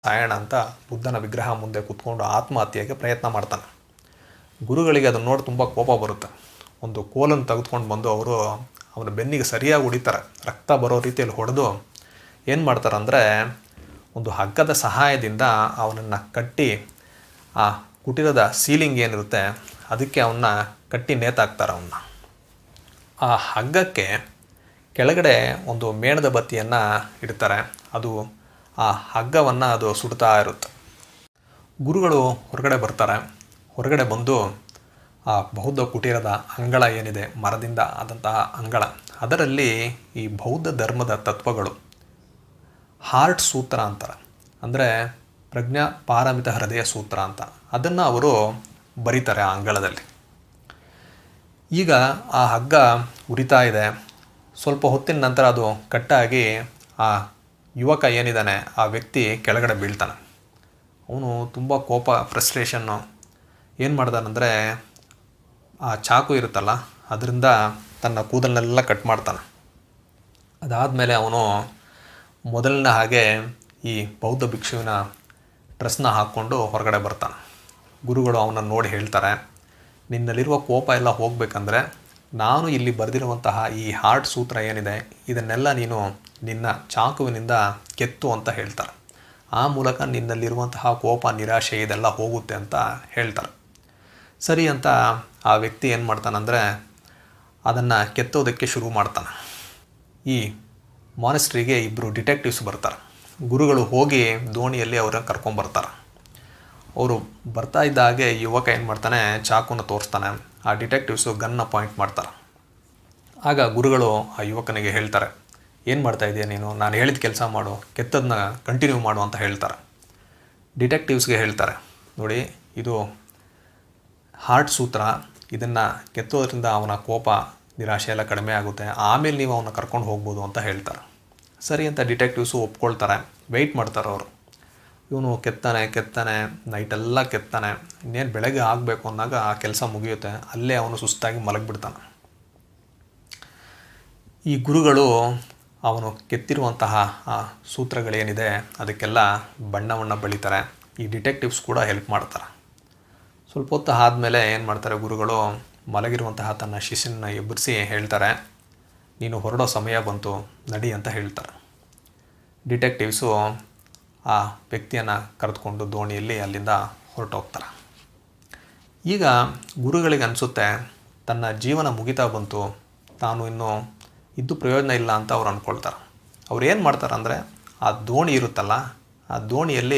ಸಾಯೋಣ ಅಂತ ಬುದ್ಧನ ವಿಗ್ರಹ ಮುಂದೆ ಕೂತ್ಕೊಂಡು ಆತ್ಮಹತ್ಯೆಗೆ ಪ್ರಯತ್ನ ಮಾಡ್ತಾನೆ. ಗುರುಗಳಿಗೆ ಅದನ್ನು ನೋಡಿ ತುಂಬ ಕೋಪ ಬರುತ್ತೆ. ಒಂದು ಕೋಲನ್ನು ತೆಗೆದುಕೊಂಡು ಬಂದು ಅವರು ಅವನ ಬೆನ್ನಿಗೆ ಸರಿಯಾಗಿ ಹೊಡಿತಾರೆ. ರಕ್ತ ಬರೋ ರೀತಿಯಲ್ಲಿ ಹೊಡೆದು ಏನು ಮಾಡ್ತಾರೆ ಅಂದರೆ, ಒಂದು ಹಗ್ಗದ ಸಹಾಯದಿಂದ ಅವನನ್ನು ಕಟ್ಟಿ ಆ ಕುಟೀರದ ಸೀಲಿಂಗ್ ಏನಿರುತ್ತೆ ಅದಕ್ಕೆ ಅವನ್ನ ಕಟ್ಟಿ ನೇತಾಕ್ತಾರೆ. ಆ ಹಗ್ಗಕ್ಕೆ ಕೆಳಗಡೆ ಒಂದು ಮೇಣದ ಬತ್ತಿಯನ್ನು ಇಡ್ತಾರೆ. ಅದು ಆ ಹಗ್ಗವನ್ನು ಅದು ಸುಡ್ತಾ ಇರುತ್ತೆ. ಗುರುಗಳು ಹೊರಗಡೆ ಬರ್ತಾರೆ. ಹೊರಗಡೆ ಬಂದು ಆ ಬೌದ್ಧ ಕುಟೀರದ ಅಂಗಳ ಏನಿದೆ, ಮರದಿಂದ ಆದಂತಹ ಅಂಗಳ, ಅದರಲ್ಲಿ ಈ ಬೌದ್ಧ ಧರ್ಮದ ತತ್ವಗಳು, ಹಾರ್ಟ್ ಸೂತ್ರ ಅಂತಾರೆ, ಅಂದರೆ ಪ್ರಜ್ಞಾ ಪಾರಮಿತ ಹೃದಯ ಸೂತ್ರ ಅಂತ, ಅದನ್ನು ಅವರು ಬರೀತಾರೆ ಆ ಅಂಗಳದಲ್ಲಿ. ಈಗ ಆ ಹಗ್ಗ ಉರಿತಾ ಇದೆ. ಸ್ವಲ್ಪ ಹೊತ್ತಿನ ನಂತರ ಅದು ಕಟ್ಟಾಗಿ ಆ ಯುವಕ ಏನಿದ್ದಾನೆ ಆ ವ್ಯಕ್ತಿ ಕೆಳಗಡೆ ಬೀಳ್ತಾನೆ. ಅವನು ತುಂಬ ಕೋಪ, ಫ್ರಸ್ಟ್ರೇಷನ್ನು ಏನು ಮಾಡ್ತಾನಂದರೆ, ಆ ಚಾಕು ಇರುತ್ತಲ್ಲ ಅದರಿಂದ ತನ್ನ ಕೂದಲನ್ನೆಲ್ಲ ಕಟ್ ಮಾಡ್ತಾನೆ. ಅದಾದಮೇಲೆ ಅವನು ಮೊದಲಿನ ಹಾಗೆ ಈ ಬೌದ್ಧ ಭಿಕ್ಷುವಿನ ಡ್ರೆಸ್ನ ಹಾಕ್ಕೊಂಡು ಹೊರಗಡೆ ಬರ್ತಾನೆ. ಗುರುಗಳು ಅವನನ್ನು ನೋಡಿ ಹೇಳ್ತಾರೆ, ನಿನ್ನಲ್ಲಿರುವ ಕೋಪ ಎಲ್ಲ ಹೋಗಬೇಕಂದ್ರೆ ನಾನು ಇಲ್ಲಿ ಬರೆದಿರುವಂತಹ ಈ ಹಾರ್ಟ್ ಸೂತ್ರ ಏನಿದೆ ಇದನ್ನೆಲ್ಲ ನೀನು ನಿನ್ನ ಚಾಕುವಿನಿಂದ ಕೆತ್ತು ಅಂತ ಹೇಳ್ತಾರೆ. ಆ ಮೂಲಕ ನಿನ್ನಲ್ಲಿರುವಂತಹ ಕೋಪ, ನಿರಾಶೆ ಇದೆಲ್ಲ ಹೋಗುತ್ತೆ ಅಂತ ಹೇಳ್ತಾರೆ. ಸರಿ ಅಂತ ಆ ವ್ಯಕ್ತಿ ಏನು ಮಾಡ್ತಾನಂದರೆ ಅದನ್ನು ಕೆತ್ತೋದಕ್ಕೆ ಶುರು ಮಾಡ್ತಾನೆ. ಈ ಮಾನೆಸ್ಟ್ರಿಗೆ ಇಬ್ಬರು ಡಿಟೆಕ್ಟಿವ್ಸ್ ಬರ್ತಾರೆ. ಗುರುಗಳು ಹೋಗಿ ದೋಣಿಯಲ್ಲಿ ಅವರನ್ನು ಕರ್ಕೊಂಬರ್ತಾರೆ. ಅವರು ಬರ್ತಾ ಇದ್ದ ಹಾಗೆ ಯುವಕ ಏನು ಮಾಡ್ತಾನೆ, ಚಾಕುನ ತೋರಿಸ್ತಾನೆ. ಆ ಡಿಟೆಕ್ಟಿವ್ಸು ಗನ್ನ ಪಾಯಿಂಟ್ ಮಾಡ್ತಾರೆ. ಆಗ ಗುರುಗಳು ಆ ಯುವಕನಿಗೆ ಹೇಳ್ತಾರೆ, ಏನು ಮಾಡ್ತಾ ಇದೆಯಾ ನೀನು, ನಾನು ಹೇಳಿದ ಕೆಲಸ ಮಾಡು, ಕೆತ್ತದನ್ನ ಕಂಟಿನ್ಯೂ ಮಾಡು ಅಂತ ಹೇಳ್ತಾರೆ. ಡಿಟೆಕ್ಟಿವ್ಸ್ಗೆ ಹೇಳ್ತಾರೆ, ನೋಡಿ ಇದು ಹಾರ್ಟ್ ಸೂತ್ರ, ಇದನ್ನು ಕೆತ್ತೋದ್ರಿಂದ ಅವನ ಕೋಪ, ನಿರಾಶೆ ಎಲ್ಲ ಕಡಿಮೆ ಆಗುತ್ತೆ, ಆಮೇಲೆ ನೀವು ಅವನ್ನ ಕರ್ಕೊಂಡು ಹೋಗ್ಬೋದು ಅಂತ ಹೇಳ್ತಾರೆ. ಸರಿ ಅಂತ ಡಿಟೆಕ್ಟಿವ್ಸು ಒಪ್ಕೊಳ್ತಾರೆ. ವೆಯ್ಟ್ ಮಾಡ್ತಾರೆ ಅವರು. ಇವನು ಕೆತ್ತಾನೆ ನೈಟೆಲ್ಲ ಕೆತ್ತಾನೆ. ಇನ್ನೇನು ಬೆಳಗ್ಗೆ ಆಗಬೇಕು ಅಂದಾಗ ಆ ಕೆಲಸ ಮುಗಿಯುತ್ತೆ. ಅಲ್ಲೇ ಅವನು ಸುಸ್ತಾಗಿ ಮಲಗಿಬಿಡ್ತಾನೆ. ಈ ಗುರುಗಳು ಅವನು ಕೆತ್ತಿರುವಂತಹ ಆ ಸೂತ್ರಗಳೇನಿದೆ ಅದಕ್ಕೆಲ್ಲ ಬಣ್ಣವನ್ನು ಬಳಿತಾರೆ. ಈ ಡಿಟೆಕ್ಟಿವ್ಸ್ ಕೂಡ ಹೆಲ್ಪ್ ಮಾಡ್ತಾರೆ. ಸ್ವಲ್ಪ ಹೊತ್ತು ಆದಮೇಲೆ ಏನು ಮಾಡ್ತಾರೆ, ಗುರುಗಳು ಮಲಗಿರುವಂತಹ ತನ್ನ ಶಿಷ್ಯನ ಎಬ್ಬರಿಸಿ ಹೇಳ್ತಾರೆ, ನೀನು ಹೊರಡೋ ಸಮಯ ಬಂತು, ನಡಿ ಅಂತ ಹೇಳ್ತಾರೆ. ಡಿಟೆಕ್ಟಿವ್ಸು ಆ ವ್ಯಕ್ತಿಯನ್ನು ಕರೆದುಕೊಂಡು ದೋಣಿಯಲ್ಲಿ ಅಲ್ಲಿಂದ ಹೊರಟೋಗ್ತಾರೆ. ಈಗ ಗುರುಗಳಿಗೆ ಅನಿಸುತ್ತೆ ತನ್ನ ಜೀವನ ಮುಗಿತಾ ಬಂತು, ತಾನು ಇನ್ನೂ ಇದ್ದು ಪ್ರಯೋಜನ ಇಲ್ಲ ಅಂತ ಅವ್ರು ಅಂದ್ಕೊಳ್ತಾರೆ. ಅವ್ರು ಏನು ಮಾಡ್ತಾರೆ ಅಂದರೆ, ಆ ದೋಣಿ ಇರುತ್ತಲ್ಲ, ಆ ದೋಣಿಯಲ್ಲಿ